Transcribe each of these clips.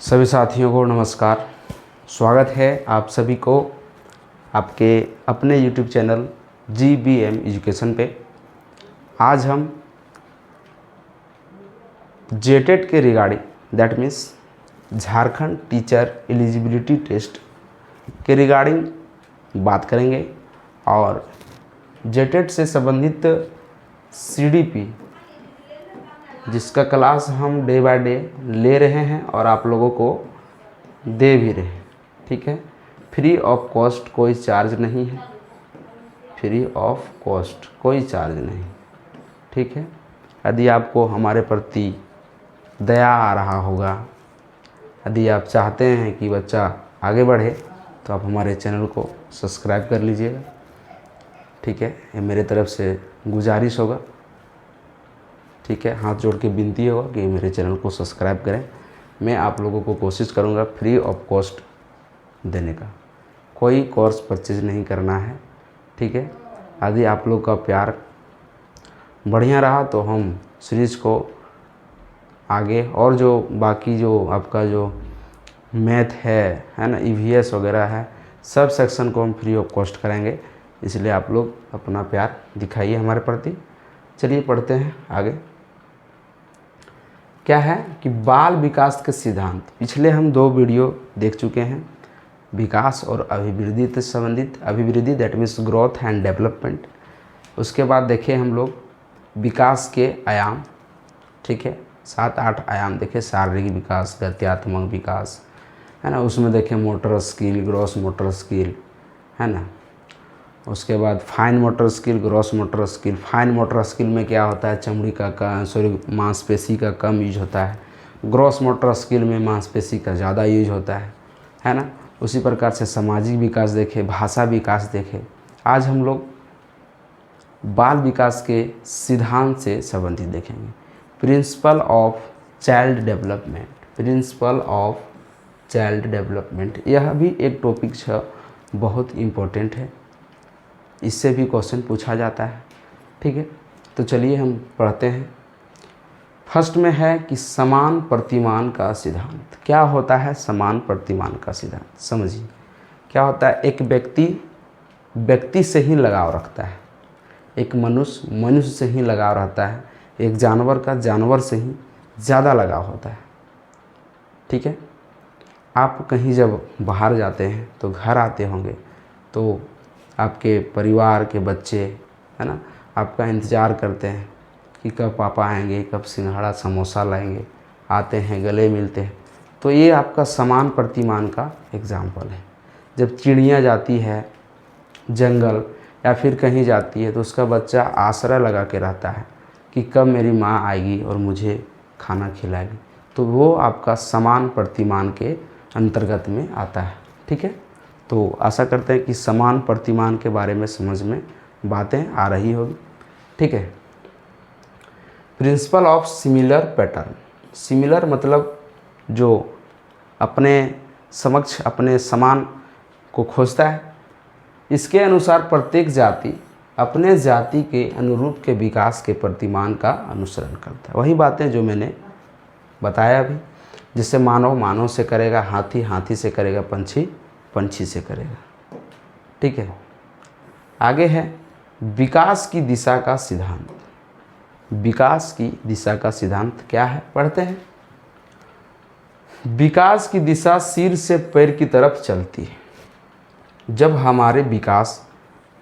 सभी साथियों को नमस्कार। स्वागत है आप सभी को आपके अपने YouTube चैनल GBM एजुकेशन पे। आज हम जेटेट के regarding that means Jharkhand teacher eligibility test के रिगार्डिंग बात करेंगे और जेटेट से संबंधित CDP जिसका क्लास हम डे बाय डे ले रहे हैं और आप लोगों को दे भी रहे हैं। ठीक है, फ्री ऑफ कॉस्ट, कोई चार्ज नहीं है, फ्री ऑफ कॉस्ट कोई चार्ज नहीं। ठीक है, यदि आपको हमारे प्रति दया आ रहा होगा, यदि आप चाहते हैं कि बच्चा आगे बढ़े तो आप हमारे चैनल को सब्सक्राइब कर लीजिएगा। ठीक है, ये मेरे तरफ से गुजारिश होगा। ठीक है, हाथ जोड़ के विनती होगा कि मेरे चैनल को सब्सक्राइब करें। मैं आप लोगों को कोशिश करूंगा फ्री ऑफ कॉस्ट देने का, कोई कोर्स परचेज नहीं करना है। ठीक है, यदि आप लोग का प्यार बढ़िया रहा तो हम सीरीज़ को आगे और जो बाकी जो आपका जो मैथ है ना, EVS वगैरह है, सब सेक्शन को हम फ्री ऑफ कॉस्ट करेंगे। इसलिए आप लोग अपना प्यार दिखाइए हमारे प्रति। चलिए पढ़ते हैं आगे। क्या है कि बाल विकास के सिद्धांत, पिछले हम 2 वीडियो देख चुके हैं, विकास और अभिवृद्धि से संबंधित। अभिवृद्धि that means growth and development. उसके बाद देखे हम लोग विकास के आयाम। ठीक है, 7-8 आयाम देखे, शारीरिक विकास, गत्यात्मक विकास है ना, उसमें देखें motor skill, gross motor skill है ना। उसके बाद fine motor skill, gross motor skill. Fine motor skill में क्या होता है, चमड़ी का मांसपेशी का कम यूज होता है। ग्रॉस मोटर स्किल में मांसपेशी का ज़्यादा यूज होता है ना। उसी प्रकार से सामाजिक विकास देखे, भाषा विकास देखे। आज हम लोग बाल विकास के सिद्धांत से संबंधित देखेंगे। Principle of child development, principle of child development, यह भी एक टॉपिक है, बहुत इम्पोर्टेंट है, इससे भी क्वेश्चन पूछा जाता है। ठीक है, तो चलिए हम पढ़ते हैं। फर्स्ट में है कि समान प्रतिमान का सिद्धांत। क्या होता है समान प्रतिमान का सिद्धांत, समझिए। क्या होता है, एक व्यक्ति से ही लगाव रखता है, एक मनुष्य से ही लगाव रहता है, एक जानवर का जानवर से ही ज़्यादा लगाव होता है। ठीक है, आप कहीं जब बाहर जाते हैं तो घर आते होंगे तो आपके परिवार के बच्चे है ना आपका इंतज़ार करते हैं कि कब पापा आएंगे, कब सिंघाड़ा समोसा लाएंगे, आते हैं, गले मिलते हैं। तो ये आपका समान प्रतिमान का एग्जाम्पल है। जब चिड़िया जाती है जंगल या फिर कहीं जाती है तो उसका बच्चा आसरा लगा के रहता है कि कब मेरी माँ आएगी और मुझे खाना खिलाएगी। तो वो आपका समान प्रतिमान के अंतर्गत में आता है। ठीक है, तो आशा करते हैं कि समान प्रतिमान के बारे में समझ में बातें आ रही होगी। ठीक है, principle of similar pattern. Similar मतलब जो अपने समक्ष अपने समान को खोजता है। इसके अनुसार प्रत्येक जाति अपने जाति के अनुरूप के विकास के प्रतिमान का अनुसरण करता है। वही बातें जो मैंने बताया अभी, जिससे मानव से करेगा, हाथी से करेगा, पंछी से करेगा। ठीक है, आगे है विकास की दिशा का सिद्धांत। विकास की दिशा का सिद्धांत क्या है, पढ़ते हैं। विकास की दिशा सिर से पैर की तरफ चलती है। जब हमारे विकास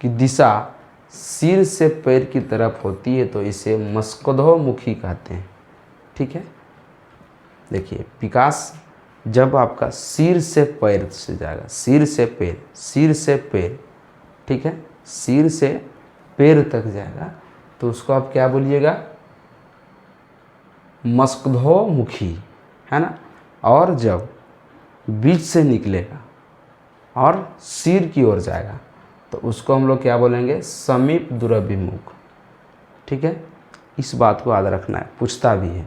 की दिशा सिर से पैर की तरफ होती है तो इसे मस्कुद्धोमुखी कहते हैं। ठीक है, देखिए विकास जब आपका सिर से पैर से जाएगा, सिर से पैर, ठीक है, सिर से पैर तक जाएगा तो उसको आप क्या बोलिएगा, मस्कुद्धोमुखी है ना। और जब बीच से निकलेगा और सिर की ओर जाएगा तो उसको हम लोग क्या बोलेंगे, समीप दूरभिमुख। ठीक है, इस बात को याद रखना है, पूछता भी है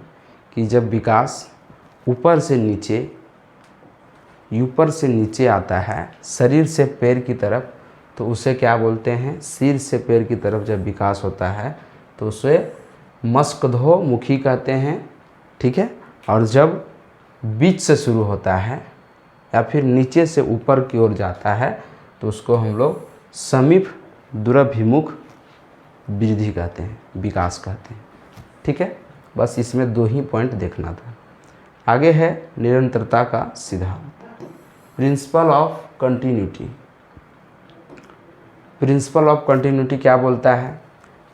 कि जब विकास ऊपर से नीचे आता है शरीर से पैर की तरफ तो उसे क्या बोलते हैं, सिर से पैर की तरफ जब विकास होता है तो उसे मस्कुद्धोमुखी कहते हैं। ठीक है, और जब बीच से शुरू होता है या फिर नीचे से ऊपर की ओर जाता है तो उसको हम लोग समीप दूरभिमुख वृद्धि कहते हैं, विकास कहते हैं। ठीक है, बस इसमें 2 ही पॉइंट देखना था। आगे है निरंतरता का सिद्धांत, principle of continuity. Principle of continuity क्या बोलता है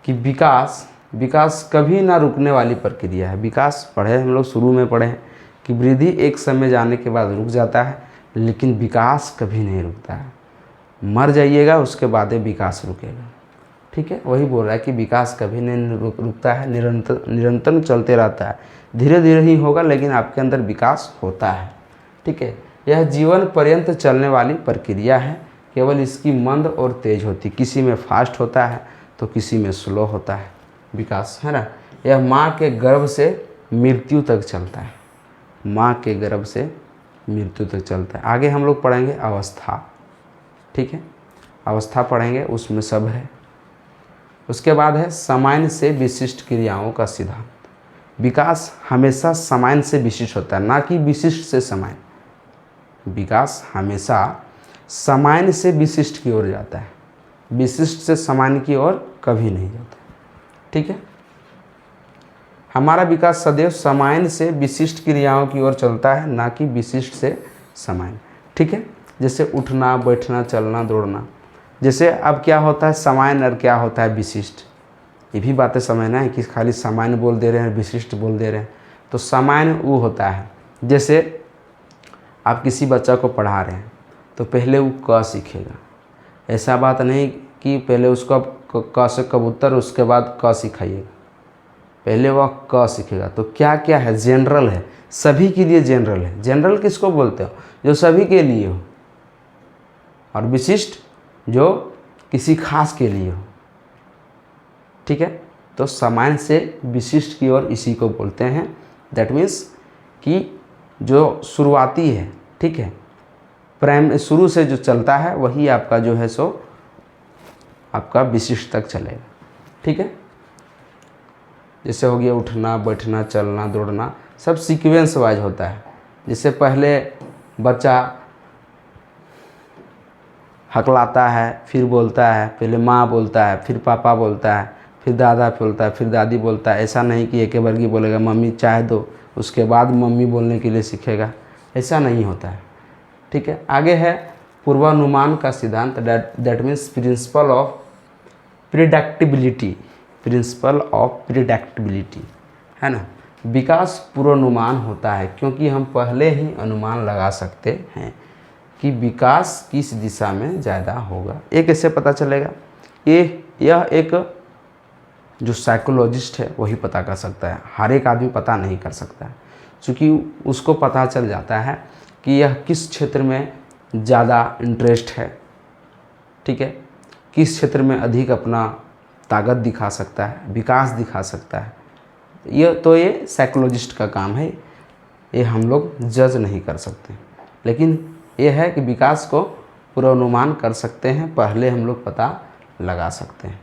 कि विकास कभी ना रुकने वाली प्रक्रिया है। विकास पढ़े हम लोग, शुरू में पढ़े हैं कि वृद्धि एक समय जाने के बाद रुक जाता है, लेकिन विकास कभी नहीं रुकता है। मर जाइएगा उसके बाद विकास रुकेगा। ठीक है, वही बोल रहा है कि विकास कभी नहीं रुकता है, निरंतर चलते रहता है। धीरे धीरे ही होगा लेकिन आपके अंदर विकास होता है। ठीक है, यह जीवन पर्यंत चलने वाली प्रक्रिया है, केवल इसकी मंद और तेज होती, किसी में फास्ट होता है तो किसी में स्लो होता है विकास, है ना। यह माँ के गर्भ से मृत्यु तक चलता है, माँ के गर्भ से मृत्यु तक चलता है। आगे हम लोग पढ़ेंगे अवस्था। ठीक है, अवस्था पढ़ेंगे, उसमें सब है। उसके बाद है सामान्य से विशिष्ट क्रियाओं का सिद्धांत। विकास हमेशा सामान्य से विशिष्ट होता है, ना कि विशिष्ट से सामान्य। विकास हमेशा सामान्य से विशिष्ट की ओर जाता है, विशिष्ट से सामान्य की ओर कभी नहीं जाता। ठीक है, हमारा विकास सदैव सामान्य से विशिष्ट क्रियाओं की ओर चलता है, ना कि विशिष्ट से सामान्य। ठीक है, जैसे उठना, बैठना, चलना, दौड़ना। जैसे अब क्या होता है सामान्य और क्या होता है विशिष्ट, ये भी बातें समझना है कि खाली सामान्य बोल दे रहे हैं, विशिष्ट बोल दे रहे हैं। तो सामान्य वो होता है, जैसे आप किसी बच्चा को पढ़ा रहे हैं तो पहले वो क सीखेगा। ऐसा बात नहीं कि पहले उसको क से कबूतर उसके बाद क सिखाइएगा, पहले वह क सीखेगा। तो क्या क्या है, जनरल है, सभी के लिए जनरल है। जनरल किसको बोलते हो, जो सभी के लिए हो, और विशिष्ट जो किसी खास के लिए हो। ठीक है, तो सामान्य से विशिष्ट की ओर इसी को बोलते हैं। दैट मीन्स कि जो शुरुआती है, ठीक है, शुरू से जो चलता है वही आपका जो है सो आपका विशिष्ट तक चलेगा। ठीक है, जैसे हो गया उठना, बैठना, चलना, दौड़ना, सब सीक्वेंस वाइज होता है। जैसे पहले बच्चा हकलाता है, फिर बोलता है, पहले माँ बोलता है, फिर पापा बोलता है, फिर दादा बोलता है, फिर दादी बोलता है। ऐसा नहीं कि एक बार की बोलेगा मम्मी चाय दो, उसके बाद मम्मी बोलने के लिए सीखेगा, ऐसा नहीं होता है। ठीक है, आगे है पूर्वानुमान का सिद्धांत। That means principle of predictability, principle of predictability, है ना। विकास पूर्वानुमान होता है क्योंकि हम पहले ही अनुमान लगा सकते हैं कि विकास किस दिशा में ज़्यादा होगा। ये कैसे पता चलेगा, यह एक जो साइकोलॉजिस्ट है वही पता कर सकता है, हर एक आदमी पता नहीं कर सकता है, क्योंकि उसको पता चल जाता है कि यह किस क्षेत्र में ज़्यादा इंटरेस्ट है। ठीक है, किस क्षेत्र में अधिक अपना ताकत दिखा सकता है, विकास दिखा सकता है। ये साइकोलॉजिस्ट का काम है, ये हम लोग जज नहीं कर सकते। लेकिन ये है कि विकास को पूर्वानुमान कर सकते हैं, पहले हम लोग पता लगा सकते हैं।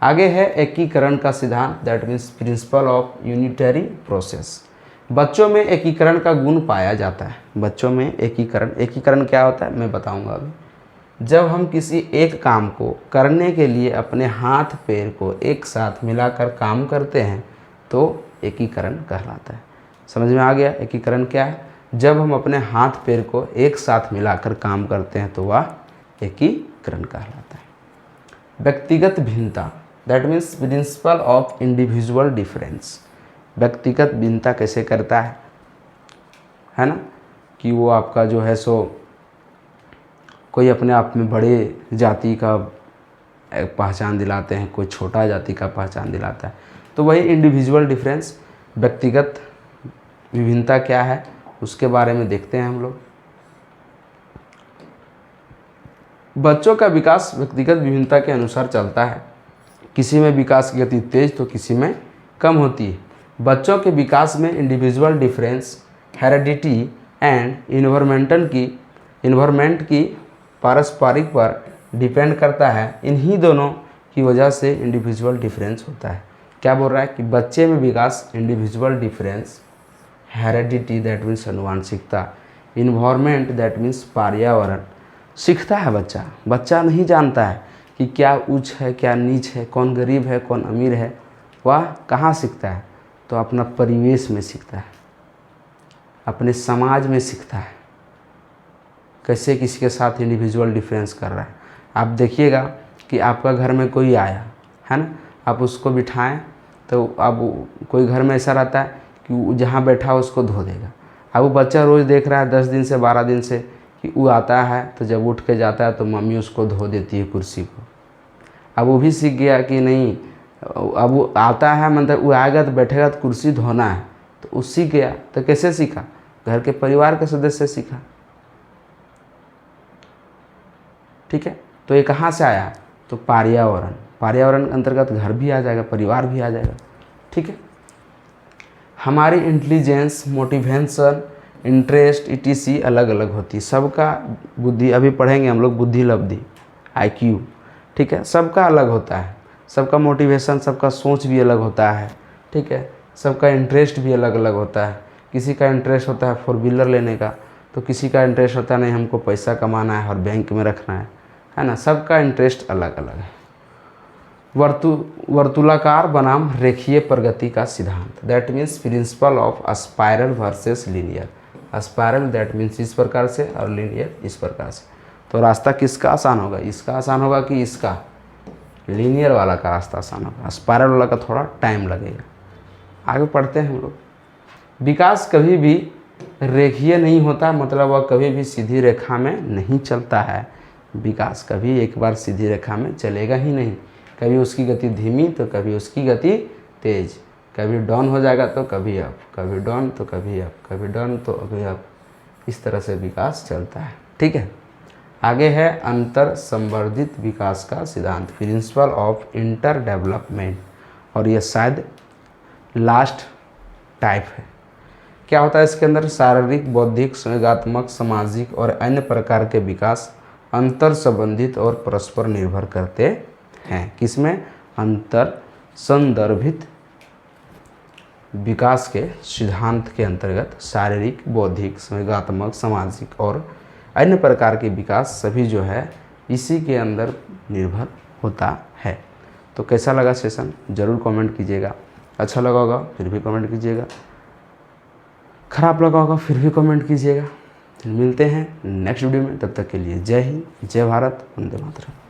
आगे है एकीकरण का सिद्धांत। That means principle of unitary process. बच्चों में एकीकरण का गुण पाया जाता है। बच्चों में एकीकरण क्या होता है मैं बताऊंगा अभी। जब हम किसी एक काम को करने के लिए अपने हाथ पैर को एक साथ मिलाकर काम करते हैं तो एकीकरण कहलाता है। समझ में आ गया एकीकरण क्या है? जब हम अपने हाथ पैर को एक साथ मिलाकर काम करते हैं तो वह एकीकरण कहलाता है। व्यक्तिगत भिन्नता। That means principle of individual difference. व्यक्तिगत भिन्नता कैसे करता है ना, कि वो आपका जो है सो कोई अपने आप में बड़े जाति का पहचान दिलाते हैं, कोई छोटा जाति का पहचान दिलाता है, तो वही इंडिविजुअल डिफरेंस। व्यक्तिगत विभिन्नता क्या है उसके बारे में देखते हैं हम लोग। बच्चों का विकास व्यक्तिगत विभिन्नता के अनुसार चलता है। किसी में विकास की गति तेज तो किसी में कम होती है। बच्चों के विकास में individual difference, heredity and environment की पारस्परिक पर डिपेंड करता है। इन्हीं दोनों की वजह से इंडिविजुअल डिफरेंस होता है। क्या बोल रहा है कि बच्चे में विकास individual difference, heredity that means अनुवांशिकता, इन्वायरमेंट दैट मीन्स पर्यावरण। सीखता है बच्चा, बच्चा नहीं जानता है कि क्या ऊंच है क्या नीच है, कौन गरीब है कौन अमीर है। वह कहाँ सीखता है? तो अपना परिवेश में सीखता है, अपने समाज में सीखता है, कैसे किसी के साथ इंडिविजुअल डिफरेंस कर रहा है। आप देखिएगा कि आपका घर में कोई आया है ना, आप उसको बिठाएं तो अब कोई घर में ऐसा रहता है कि वो जहाँ बैठा हो उसको धो देगा। अब वो बच्चा रोज़ देख रहा है 10 दिन से 12 दिन से कि वो आता है तो जब उठ के जाता है तो मम्मी उसको धो देती है कुर्सी को। अब वो भी सीख गया कि नहीं, अब वो आता है मतलब वो आएगा तो बैठेगा तो कुर्सी धोना है, तो वो सीख गया। तो कैसे सीखा? घर के परिवार के सदस्य से सीखा। ठीक है, तो ये कहाँ से आया? तो पर्यावरण, पर्यावरण के अंतर्गत घर भी आ जाएगा, परिवार भी आ जाएगा। ठीक है, हमारी इंटेलिजेंस, मोटिवेशन, इंटरेस्ट etc अलग अलग होती है। सबका बुद्धि, अभी पढ़ेंगे हम लोग बुद्धि लब्धि IQ। ठीक है, सबका अलग होता है, सबका मोटिवेशन, सबका सोच भी अलग होता है। ठीक है, सबका इंटरेस्ट भी अलग अलग होता है। किसी का इंटरेस्ट होता है 4 व्हीलर लेने का, तो किसी का इंटरेस्ट होता है नहीं हमको पैसा कमाना है और बैंक में रखना है ना। सबका इंटरेस्ट अलग अलग है। वर्तुलाकार बनाम रेखीय प्रगति का सिद्धांत, that means principle of spiral versus linear. Spiral that means इस प्रकार से और लीनियर इस प्रकार से। तो रास्ता किसका आसान होगा? इसका आसान होगा कि इसका? लीनियर वाला का रास्ता आसान होगा, स्पाइरल वाला का थोड़ा टाइम लगेगा। आगे पढ़ते हैं हम लोग। विकास कभी भी रेखीय नहीं होता, मतलब वह कभी भी सीधी रेखा में नहीं चलता है। विकास कभी एक बार सीधी रेखा में चलेगा ही नहीं, कभी उसकी गति धीमी तो कभी उसकी गति तेज, कभी डाउन हो जाएगा तो कभी अप, कभी डाउन तो कभी अप, कभी डाउन तो कभी अप। इस तरह से विकास चलता है। ठीक है, आगे है अंतर संवर्धित विकास का सिद्धांत, प्रिंसिपल ऑफ इंटर डेवलपमेंट। और ये शायद लास्ट टाइप है। क्या होता है इसके अंदर? शारीरिक, बौद्धिक, संवेगात्मक, सामाजिक और अन्य प्रकार के विकास अंतर संबंधित और परस्पर निर्भर करते हैं। किसमें? अंतर संदर्भित विकास के सिद्धांत के अंतर्गत शारीरिक, बौद्धिक, संवेगात्मक, सामाजिक और अन्य प्रकार के विकास सभी जो है इसी के अंदर निर्भर होता है। तो कैसा लगा सेशन? ज़रूर कमेंट कीजिएगा। अच्छा लगा होगा फिर भी कमेंट कीजिएगा, खराब लगा होगा फिर भी कमेंट कीजिएगा। मिलते हैं नेक्स्ट वीडियो में, तब तक के लिए जय हिंद, जय भारत, वंदे मातरम।